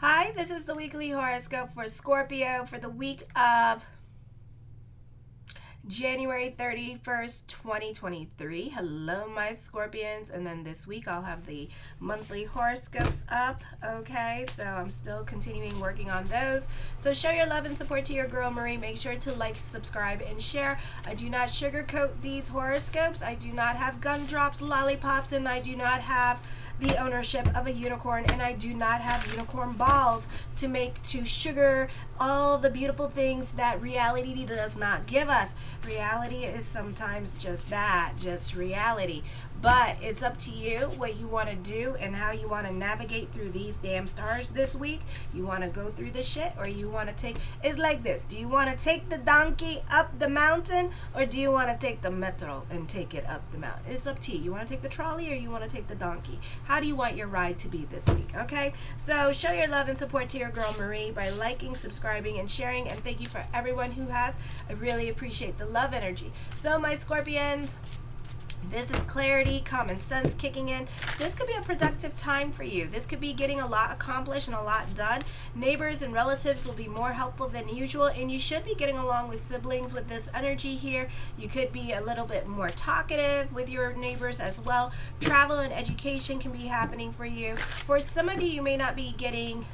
Hi, this is the weekly horoscope for Scorpio for the week of January 31st, 2023. Hello, my Scorpions. And then this week I'll have the monthly horoscopes up. Okay, so I'm still continuing working on those. So show your love and support to your girl Marie. Make sure to like, subscribe, and share. I do not sugarcoat these horoscopes. I do not have gumdrops, lollipops, and I do not have the ownership of a unicorn, and I do not have unicorn balls to sugar all the beautiful things that reality does not give us. Reality is sometimes just that, just reality. But it's up to you what you want to do and how you want to navigate through these damn stars this week. You want to go through the shit, or you want to it's like this. Do you want to take the donkey up the mountain, or do you want to take the metro and take it up the mountain? It's up to you. You want to take the trolley, or you want to take the donkey? How do you want your ride to be this week? Okay, so show your love and support to your girl Marie by liking, subscribing, and sharing. And thank you for everyone who has. I really appreciate the love energy. So my Scorpions, this is clarity, common sense kicking in. This could be a productive time for you. This could be getting a lot accomplished and a lot done. Neighbors and relatives will be more helpful than usual, and you should be getting along with siblings with this energy here. You could be a little bit more talkative with your neighbors as well. Travel and education can be happening for you. For some of you, you may not be getting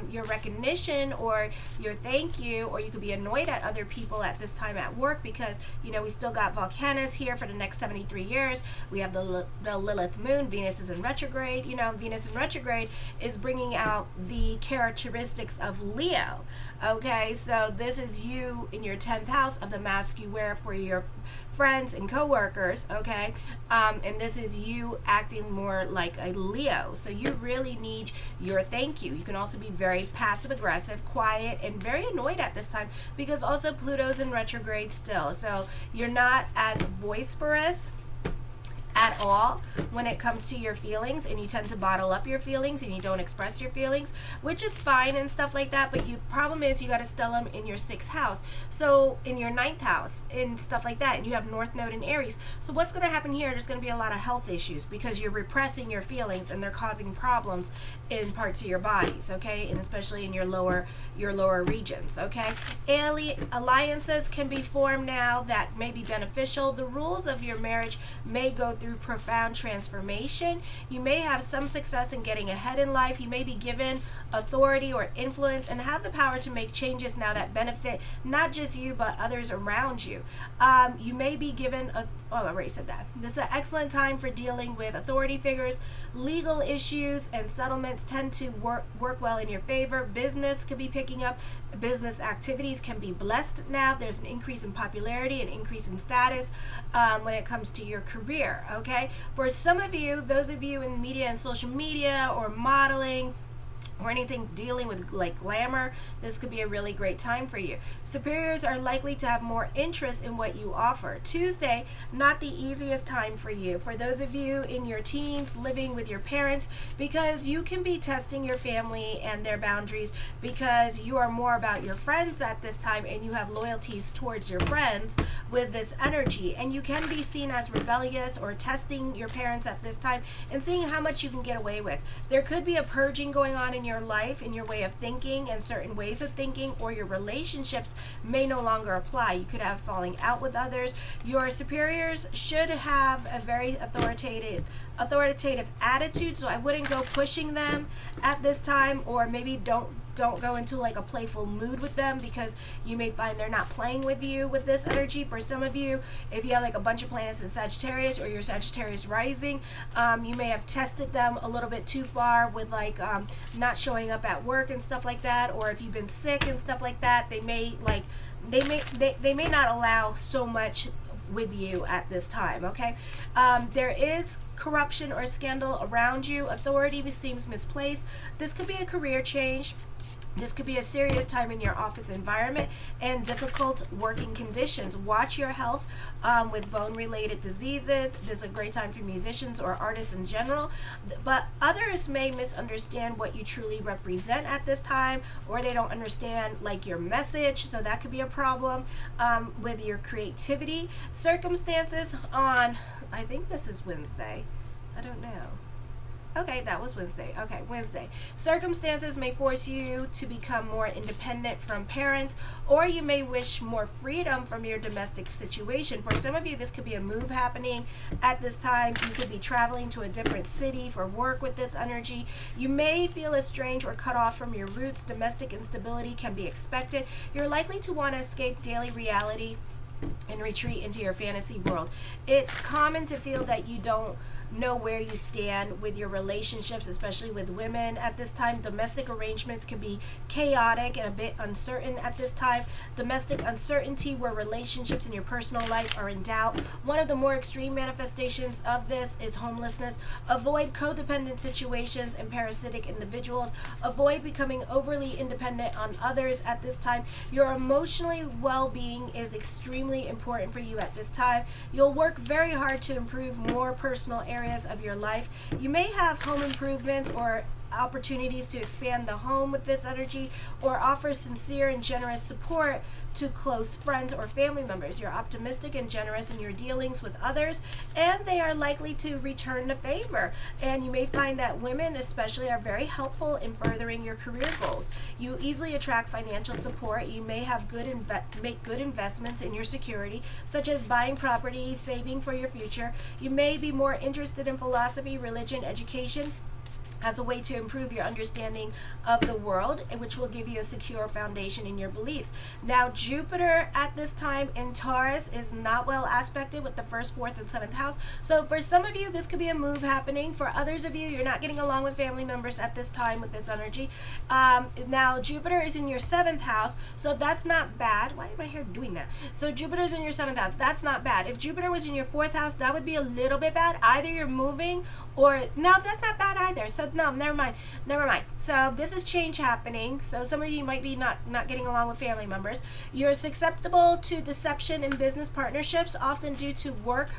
your recognition or your thank you, or you could be annoyed at other people at this time at work because, you know, we still got Volcanus here for the next 73 years. We have the Lilith moon. Venus is in retrograde. You know, Venus in retrograde is bringing out the characteristics of Leo. Okay, so this is you in your 10th house of the mask you wear for your friends and co-workers. Okay, and this is you acting more like a Leo. So you really need your thank you. You can also be very passive aggressive, quiet, and very annoyed at this time because also Pluto's in retrograde still. So you're not as boisterous at all when it comes to your feelings, and you tend to bottle up your feelings and you don't express your feelings, which is fine and stuff like that. But problem is you got to still them in your 6th house, so in your 9th house and stuff like that, and you have North Node in Aries. So what's going to happen here, there's going to be a lot of health issues because you're repressing your feelings and they're causing problems in parts of your bodies. Okay, and especially in your lower regions. Okay, alliances can be formed now that may be beneficial. The rules of your marriage may go through profound transformation. You may have some success in getting ahead in life. You may be given authority or influence and have the power to make changes now that benefit not just you but others around you. You may be given I already said that. This is an excellent time for dealing with authority figures. Legal issues and settlements tend to work well in your favor. Business could be picking up. Business activities can be blessed now. There's an increase in popularity, an increase in status when it comes to your career. Okay, for some of you, those of you in media and social media or modeling or anything dealing with like glamour, this could be a really great time for you. Superiors are likely to have more interest in what you offer. Tuesday, not the easiest time for you. For those of you in your teens living with your parents, because you can be testing your family and their boundaries because you are more about your friends at this time and you have loyalties towards your friends with this energy, and you can be seen as rebellious or testing your parents at this time and seeing how much you can get away with. There could be a purging going on in your life, in your way of thinking and certain ways of thinking, or your relationships may no longer apply. You could have falling out with others. Your superiors should have a very authoritative attitude, so I wouldn't go pushing them at this time, or maybe don't go into like a playful mood with them because you may find they're not playing with you with this energy. For some of you, if you have like a bunch of planets in Sagittarius or your Sagittarius rising, you may have tested them a little bit too far with like not showing up at work and stuff like that, or if you've been sick and stuff like that, they may not allow so much with you at this time. Okay, there is corruption or scandal around you. Authority seems misplaced. This could be a career change. This could be a serious time in your office environment and difficult working conditions. Watch your health with bone-related diseases. This is a great time for musicians or artists in general. But others may misunderstand what you truly represent at this time, or they don't understand like your message. So that could be a problem with your creativity. Circumstances on, I think this is Wednesday. I don't know. Okay, that was Wednesday. Okay, Wednesday. Circumstances may force you to become more independent from parents, or you may wish more freedom from your domestic situation. For some of you, this could be a move happening at this time. You could be traveling to a different city for work with this energy. You may feel estranged or cut off from your roots. Domestic instability can be expected. You're likely to want to escape daily reality and retreat into your fantasy world. It's common to feel that you don't know where you stand with your relationships, especially with women at this time. Domestic arrangements can be chaotic and a bit uncertain at this time. Domestic uncertainty where relationships in your personal life are in doubt. One of the more extreme manifestations of this is homelessness. Avoid codependent situations and parasitic individuals. Avoid becoming overly independent on others at this time. Your emotionally well-being is extremely important for you at this time. You'll work very hard to improve more personal areas of your life. You may have home improvements or opportunities to expand the home with this energy, or offer sincere and generous support to close friends or family members. You're optimistic and generous in your dealings with others, and they are likely to return the favor. And you may find that women especially are very helpful in furthering your career goals. You easily attract financial support. You may have make good investments in your security, such as buying property, saving for your future. You may be more interested in philosophy, religion, education, as a way to improve your understanding of the world, which will give you a secure foundation in your beliefs. Now, Jupiter at this time in Taurus is not well aspected with the 1st, 4th, and 7th house. So for some of you, this could be a move happening. For others of you, you're not getting along with family members at this time with this energy. Now, Jupiter is in your 7th house, so that's not bad. Why am I here doing that? So Jupiter's in your 7th house. That's not bad. If Jupiter was in your 4th house, that would be a little bit bad. Either you're moving or, no, that's not bad either. So no, never mind. So this is change happening. So some of you might be not getting along with family members. You're susceptible to deception in business partnerships, often due to work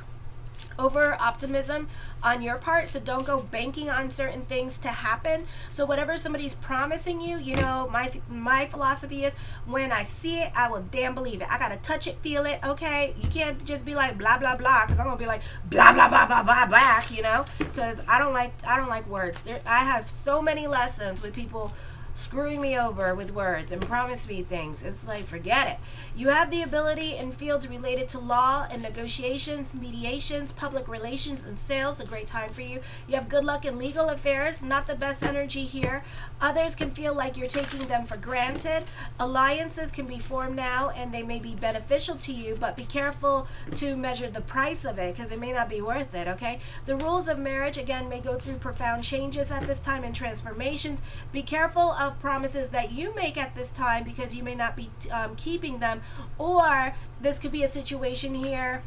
over optimism on your part. So don't go banking on certain things to happen. So whatever somebody's promising you, you know, my philosophy is, when I see it, I will damn believe it. I gotta touch it, feel it. Okay, you can't just be like blah blah blah, because I'm gonna be like blah blah blah blah blah back, you know, because I don't like words. I have so many lessons with people screwing me over with words and promise me things. It's like, forget it. You have the ability in fields related to law and negotiations, mediations, public relations, and sales. A great time for you. You have good luck in legal affairs. Not the best energy here. Others can feel like you're taking them for granted. Alliances can be formed now, and they may be beneficial to you, but be careful to measure the price of it, because it may not be worth it, okay? The rules of marriage, again, may go through profound changes at this time and transformations. Be careful of promises that you make at this time, because you may not be keeping them, or this could be a situation here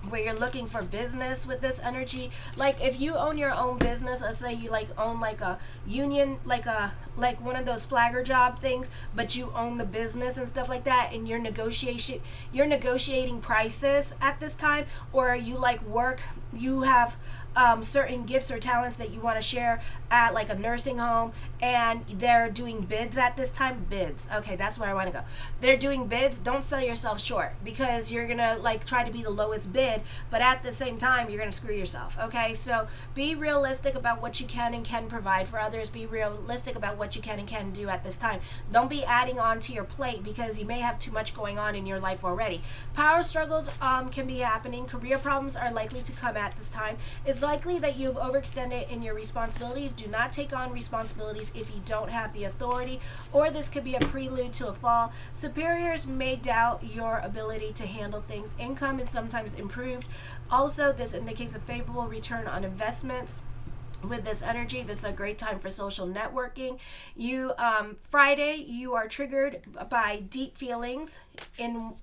where you're looking for business with this energy. Like if you own your own business, let's say you like own like a union, like one of those flagger job things, but you own the business and stuff like that, and you're negotiating prices at this time, or you like work, you have certain gifts or talents that you want to share at like a nursing home, and they're doing bids at this time. Bids, okay, that's where I want to go. They're doing bids. Don't sell yourself short, because you're gonna like try to be the lowest bid, but at the same time you're gonna screw yourself. Okay, so be realistic about what you can and can provide for others. Be realistic about what you can and can do at this time. Don't be adding on to your plate, because you may have too much going on in your life already. Power struggles can be happening. Career problems are likely to come at this time. It's likely that you've overextended in your responsibilities. Do not take on responsibilities if you don't have the authority, or this could be a prelude to a fall. Superiors may doubt your ability to handle things. Income is sometimes improved. Also, this indicates a favorable return on investments. With this energy, this is a great time for social networking. Friday, you are triggered by deep feelings in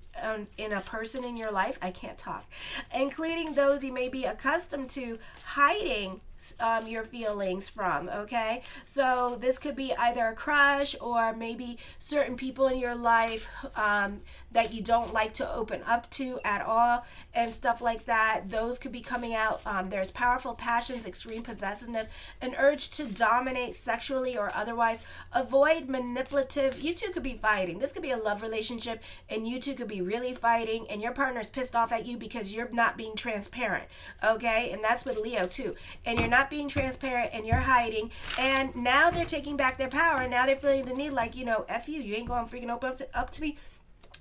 a person in your life. I can't talk, including those you may be accustomed to hiding your feelings from. Okay, so this could be either a crush, or maybe certain people in your life that you don't like to open up to at all, and stuff like that. Those could be coming out. There's powerful passions, extreme possessiveness, an urge to dominate sexually or otherwise. Avoid manipulative. You two could be fighting. This could be a love relationship and you two could be really fighting, and your partner's pissed off at you because you're not being transparent, okay? And that's with Leo too. And you're not being transparent, and you're hiding, and now they're taking back their power, and now they're feeling the need, like, you know, F you ain't going to freaking open up to me.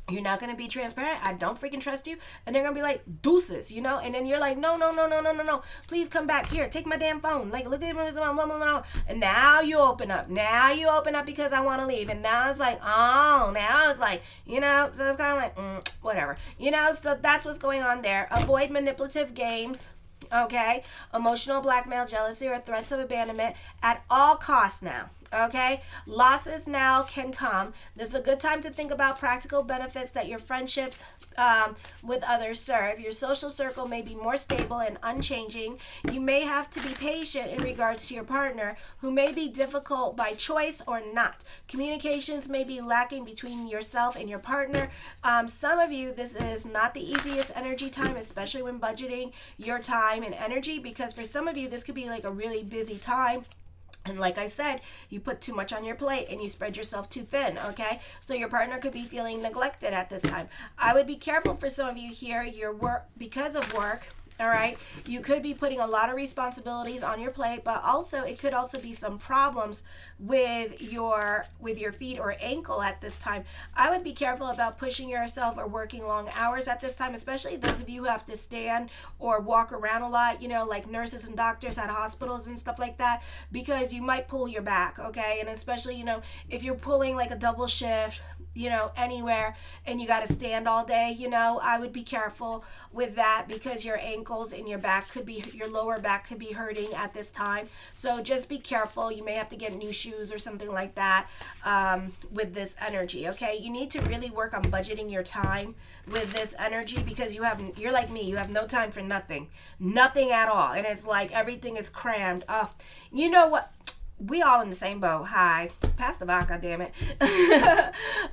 You're not going to be transparent. I don't freaking trust you. And they're going to be like, deuces, you know? And then you're like, no. Please come back here. Take my damn phone. Like, look at it. And now you open up. Because I want to leave. And now it's like, you know? So it's kind of like, whatever. You know? So that's what's going on there. Avoid manipulative games. Okay? Emotional blackmail, jealousy, or threats of abandonment at all costs now. Okay, losses now can come. This is a good time to think about practical benefits that your friendships with others serve. Your social circle may be more stable and unchanging. You may have to be patient in regards to your partner, who may be difficult by choice or not. Communications may be lacking between yourself and your partner. Some of you, this is not the easiest energy time, especially when budgeting your time and energy, because for some of you, this could be like a really busy time. And like I said, you put too much on your plate and you spread yourself too thin, okay? So your partner could be feeling neglected at this time. I would be careful for some of you here, your work, because of work. All right, you could be putting a lot of responsibilities on your plate, but also it could also be some problems with your feet or ankle at this time. I would be careful about pushing yourself or working long hours at this time, especially those of you who have to stand or walk around a lot, you know, like nurses and doctors at hospitals and stuff like that, because you might pull your back, okay? And especially, you know, if you're pulling like a double shift, you know, anywhere, and you got to stand all day, you know, I would be careful with that, because your ankles and your back could be, your lower back could be hurting at this time. So just be careful. You may have to get new shoes or something like that with this energy, okay? You need to really work on budgeting your time with this energy, because you're like me, you have no time for nothing at all. And it's like everything is crammed. You know what? We all in the same boat. Hi, pass the vodka, damn it.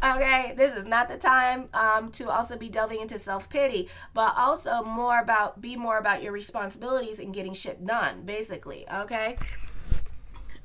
Okay, this is not the time to also be delving into self-pity, but also be more about your responsibilities and getting shit done, basically, okay?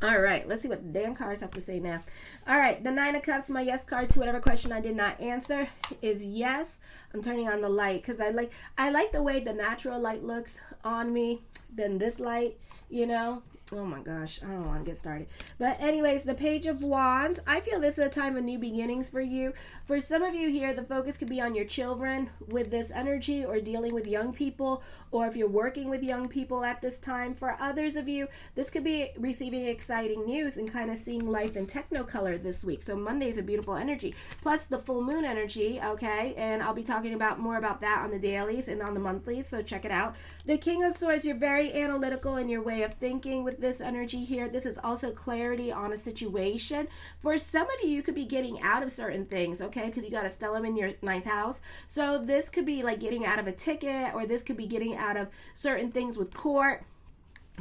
All right, let's see what the damn cards have to say now. All right, the Nine of Cups, my yes card to whatever question I did not answer is yes. I'm turning on the light because I like the way the natural light looks on me than this light, you know? Oh my gosh, I don't want to get started. But anyways, the Page of Wands. I feel this is a time of new beginnings for you. For some of you here, the focus could be on your children with this energy, or dealing with young people, or if you're working with young people at this time. For others of you, this could be receiving exciting news and kind of seeing life in technicolor this week. So Monday is a beautiful energy. Plus the full moon energy, okay? And I'll be talking more about that on the dailies and on the monthlies, so check it out. The King of Swords, you're very analytical in your way of thinking with this energy here. This is also clarity on a situation. For some of you, you could be getting out of certain things, okay? Because you got a stellium in your 9th house. So this could be like getting out of a ticket, or this could be getting out of certain things with court.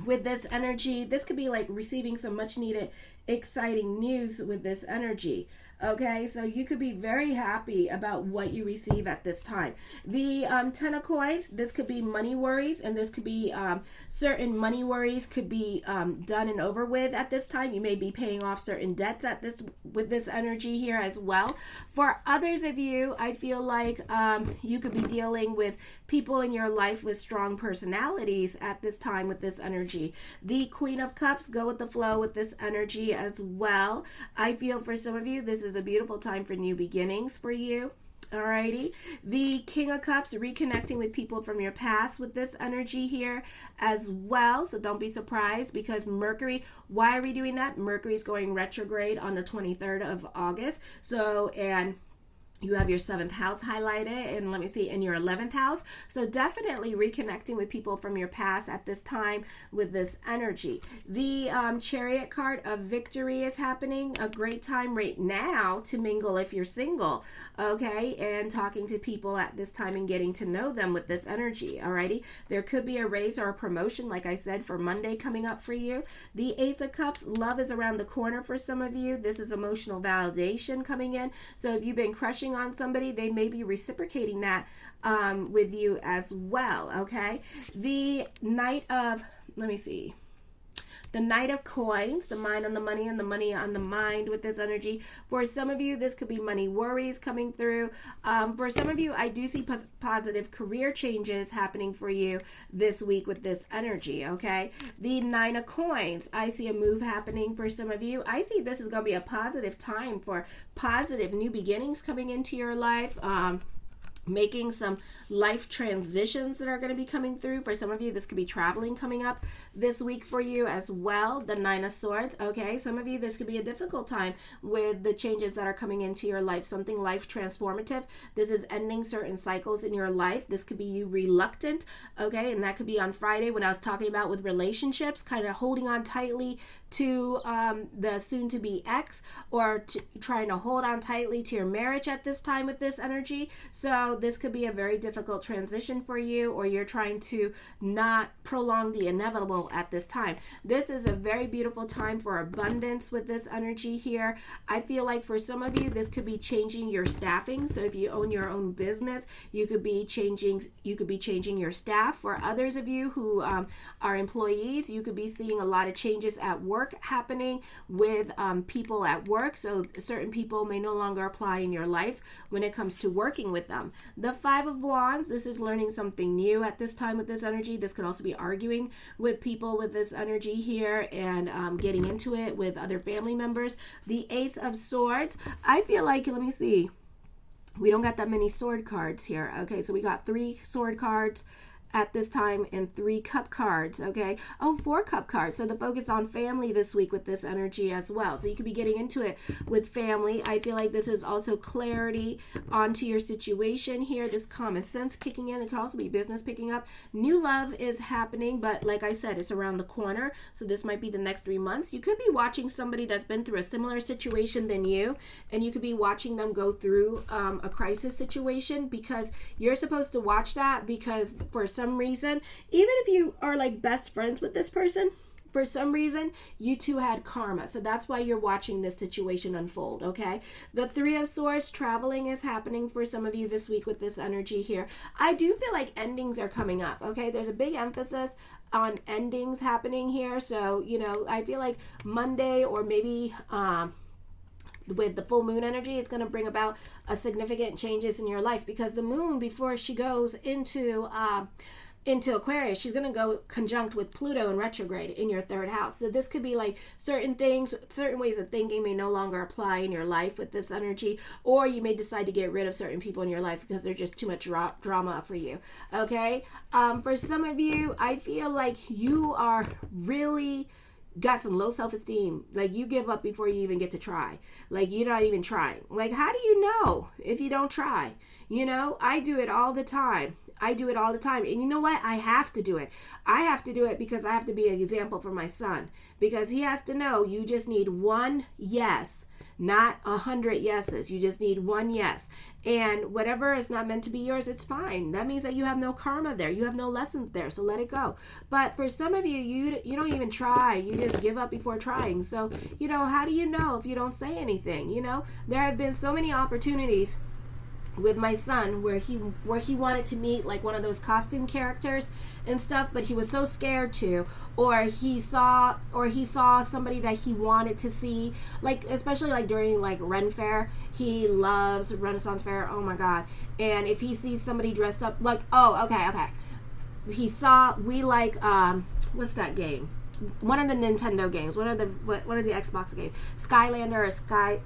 With this energy, this could be like receiving some much needed exciting news with this energy. Okay, so you could be very happy about what you receive at this time. The 10 of Coins, this could be money worries, and this could be certain money worries could be done and over with at this time. You may be paying off certain debts with this energy here as well. For others of you, I feel like you could be dealing with people in your life with strong personalities at this time with this energy. The Queen of Cups, go with the flow with this energy as well. I feel for some of you, this is a beautiful time for new beginnings for you. Alrighty. The King of Cups, reconnecting with people from your past with this energy here as well. So don't be surprised, because Mercury, why are we doing that? Mercury is going retrograde on the 23rd of August. So, and you have your 7th house highlighted, and let me see, in your 11th house. So definitely reconnecting with people from your past at this time with this energy. The Chariot card of victory is happening. A great time right now to mingle if you're single, okay? And talking to people at this time and getting to know them with this energy, alrighty? There could be a raise or a promotion, like I said, for Monday coming up for you. The Ace of Cups, love is around the corner for some of you. This is emotional validation coming in. So if you've been crushing on somebody, they may be reciprocating that with you as well, okay? The Knight of, let me see. the Knight of Coins, the mind on the money and the money on the mind with this energy. For some of you, this could be money worries coming through. For some of you, I do see positive career changes happening for you this week with this energy, okay? The Nine of Coins, I see a move happening for some of you. I see this is going to be a positive time for positive new beginnings coming into your life. Making some life transitions that are going to be coming through. For some of you, this could be traveling coming up this week for you as well. The Nine of Swords. Okay, some of you, this could be a difficult time with the changes that are coming into your life. Something life transformative. This is ending certain cycles in your life. This could be you reluctant. Okay, and that could be on Friday when I was talking about with relationships, kind of holding on tightly to the soon-to-be ex, or trying to hold on tightly to your marriage at this time with this energy. So this could be a very difficult transition for you, or you're trying to not prolong the inevitable at this time. This is a very beautiful time for abundance with this energy here. I feel like for some of you, this could be changing your staffing. So if you own your own business, you could be changing your staff. For others of you who are employees, you could be seeing a lot of changes at work happening with people at work. So certain people may no longer apply in your life when it comes to working with them. The Five of Wands, this is learning something new at this time with this energy. This could also be arguing with people with this energy here and getting into it with other family members. The Ace of Swords, I feel like, let me see, we don't got that many sword cards here. Okay, so we got 3 sword cards at this time and 3 cup cards. Okay, 4 cup cards. So the focus on family this week with this energy as well. So you could be getting into it with family. I feel like this is also clarity onto your situation here. This common sense kicking in. It could also be business picking up. New love is happening, but like I said, it's around the corner. So this might be the next 3 months. You could be watching somebody that's been through a similar situation than you, and you could be watching them go through a crisis situation, because you're supposed to watch that, because for some reason, even if you are like best friends with this person, for some reason you two had karma. So that's why you're watching this situation unfold. Okay, the Three of Swords, traveling is happening for some of you this week with this energy here. I do feel like endings are coming up. Okay, there's a big emphasis on endings happening here. So I feel like Monday, or maybe with the full moon energy, it's going to bring about a significant changes in your life, because the moon, before she goes into Aquarius, she's going to go conjunct with Pluto in retrograde in your 3rd house. So this could be like certain things, certain ways of thinking may no longer apply in your life with this energy, or you may decide to get rid of certain people in your life because they're just too much drama for you. Okay, for some of you, I feel like you are really got some low self-esteem. Like you give up before you even get to try. Like you're not even trying. Like, how do you know if you don't try? I do it all the time. And you know what? I have to do it. I have to do it because I have to be an example for my son, because he has to know you just need one yes, not 100 yeses. You just need one yes. And whatever is not meant to be yours, it's fine. That means that you have no karma there. You have no lessons there. So let it go. But for some of you, you don't even try. You just give up before trying. So, how do you know if you don't say anything? There have been so many opportunities with my son where he wanted to meet like one of those costume characters and stuff, but he was so scared to, or he saw somebody that he wanted to see, like especially like during like Ren Fair. He loves Renaissance Fair, oh my god. And if he sees somebody dressed up like, okay, what's that game, one of the Nintendo games, one of the Xbox games, Skylander or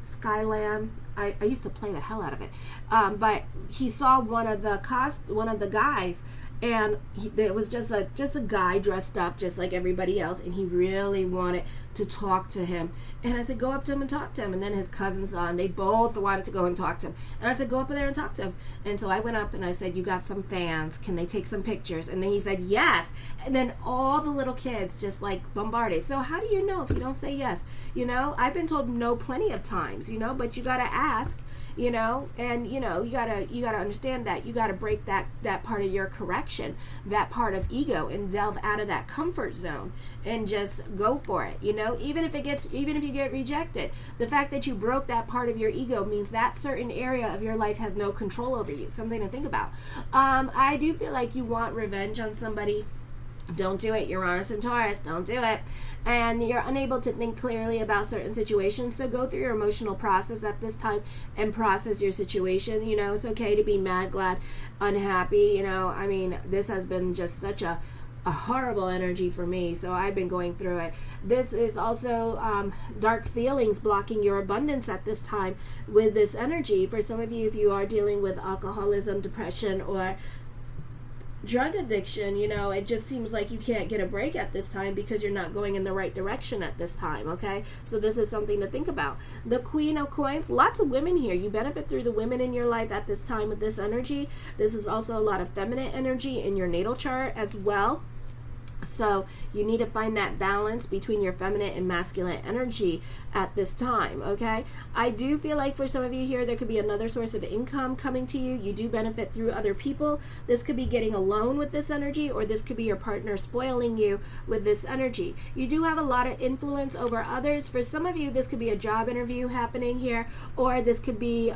Skyland. I used to play the hell out of it. But he saw one of the guys, and it was just a guy dressed up just like everybody else, and he really wanted to talk to him. And I said, go up to him and talk to him. And then his cousins saw, and they both wanted to go and talk to him. And I said, go up there and talk to him. And so I went up and I said, you got some fans, can they take some pictures? And then he said yes. And then all the little kids just like bombarded. So how do you know if you don't say yes? I've been told no plenty of times, but you gotta ask. And you gotta understand that you gotta break that part of your correction, that part of ego, and delve out of that comfort zone and just go for it. Even if you get rejected, the fact that you broke that part of your ego means that certain area of your life has no control over you. Something to think about. I do feel like you want revenge on somebody. Don't do it. Uranus and Taurus, don't do it. And you're unable to think clearly about certain situations. So go through your emotional process at this time and process your situation. You know, it's okay to be mad, glad, unhappy. You know, I mean, this has been just such a horrible energy for me, so I've been going through it. This is also dark feelings blocking your abundance at this time with this energy. For some of you, if you are dealing with alcoholism, depression, or drug addiction, you know, it just seems like you can't get a break at this time because you're not going in the right direction at this time. Okay, so this is something to think about. The Queen of Coins, lots of women here. You benefit through the women in your life at this time with this energy. This is also a lot of feminine energy in your natal chart as well. So you need to find that balance between your feminine and masculine energy at this time, okay? I do feel like for some of you here, there could be another source of income coming to you. You do benefit through other people. This could be getting a loan with this energy, or this could be your partner spoiling you with this energy. You do have a lot of influence over others. For some of you, this could be a job interview happening here, or this could be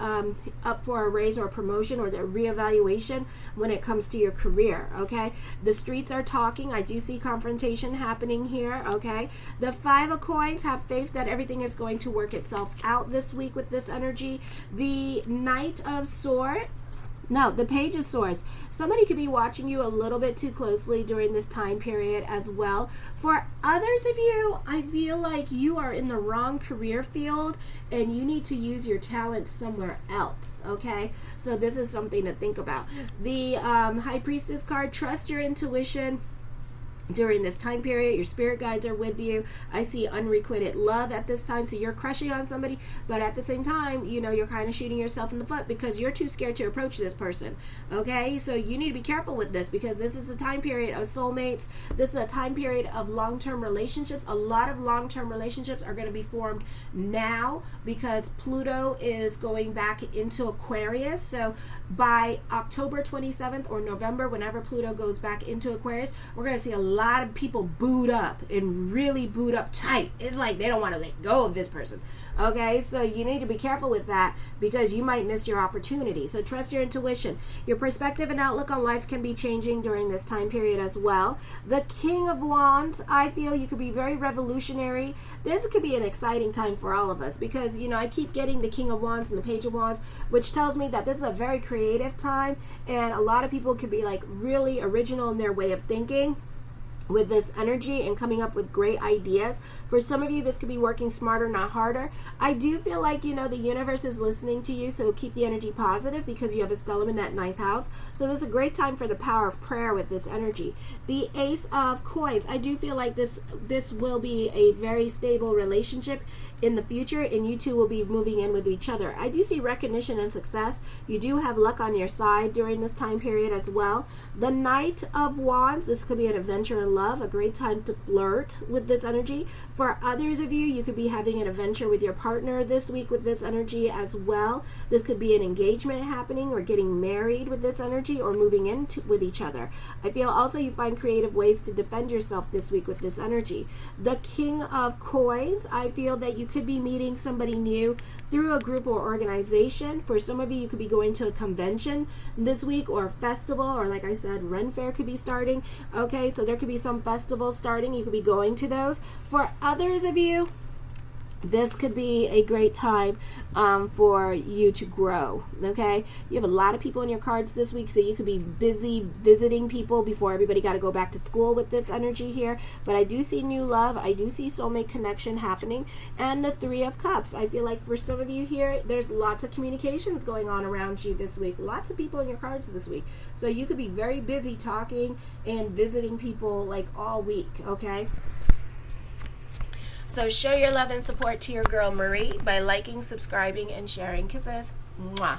up for a raise or a promotion or the reevaluation when it comes to your career, okay? The streets are talking. I do see confrontation happening here, okay? The Five of Coins, have faith that everything is going to work itself out this week with this energy. The Knight of Swords, no, the Page of Swords. Somebody could be watching you a little bit too closely during this time period as well. For others of you, I feel like you are in the wrong career field and you need to use your talent somewhere else, okay? So this is something to think about. The High Priestess card, trust your intuition. During this time period, your spirit guides are with you. I see unrequited love at this time, so you're crushing on somebody, but at the same time, you know, you're kind of shooting yourself in the foot because you're too scared to approach this person, okay? So you need to be careful with this because this is a time period of soulmates. This is a time period of long-term relationships. A lot of long-term relationships are going to be formed now because Pluto is going back into Aquarius. So by October 27th or November, whenever Pluto goes back into Aquarius, we're going to see a lot of people boot up and really boot up tight. It's like they don't want to let go of this person, okay? So you need to be careful with that because you might miss your opportunity. So trust your intuition. Your perspective and outlook on life can be changing during this time period as well. The King of Wands, I feel you could be very revolutionary. This could be an exciting time for all of us because, you know, I keep getting the King of Wands and the Page of Wands, which tells me that this is a very creative time and a lot of people could be like really original in their way of thinking with this energy and coming up with great ideas. For some of you, this could be working smarter, not harder. I do feel like, you know, the universe is listening to you, so keep the energy positive because you have a stellium in that 9th house. So this is a great time for the power of prayer with this energy. The Ace of Coins, I do feel like this will be a very stable relationship in the future and you two will be moving in with each other. I do see recognition and success. You do have luck on your side during this time period as well. The Knight of Wands, this could be an adventure in love, a great time to flirt with this energy. For others of you, you could be having an adventure with your partner this week with this energy as well. This could be an engagement happening or getting married with this energy or moving in with each other. I feel also you find creative ways to defend yourself this week with this energy. The King of Coins, I feel that you could be meeting somebody new through a group or organization. For some of you, you could be going to a convention this week or a festival, or like I said, Ren Fair could be starting. Okay, so there could be some festivals starting. You could be going to those. For others of you, this could be a great time for you to grow, okay? You have a lot of people in your cards this week, so you could be busy visiting people before everybody got to go back to school with this energy here. But I do see new love. I do see soulmate connection happening. And the Three of Cups. I feel like for some of you here, there's lots of communications going on around you this week. Lots of people in your cards this week. So you could be very busy talking and visiting people like all week, okay? So show your love and support to your girl Marie by liking, subscribing, and sharing. Kisses. Mwah.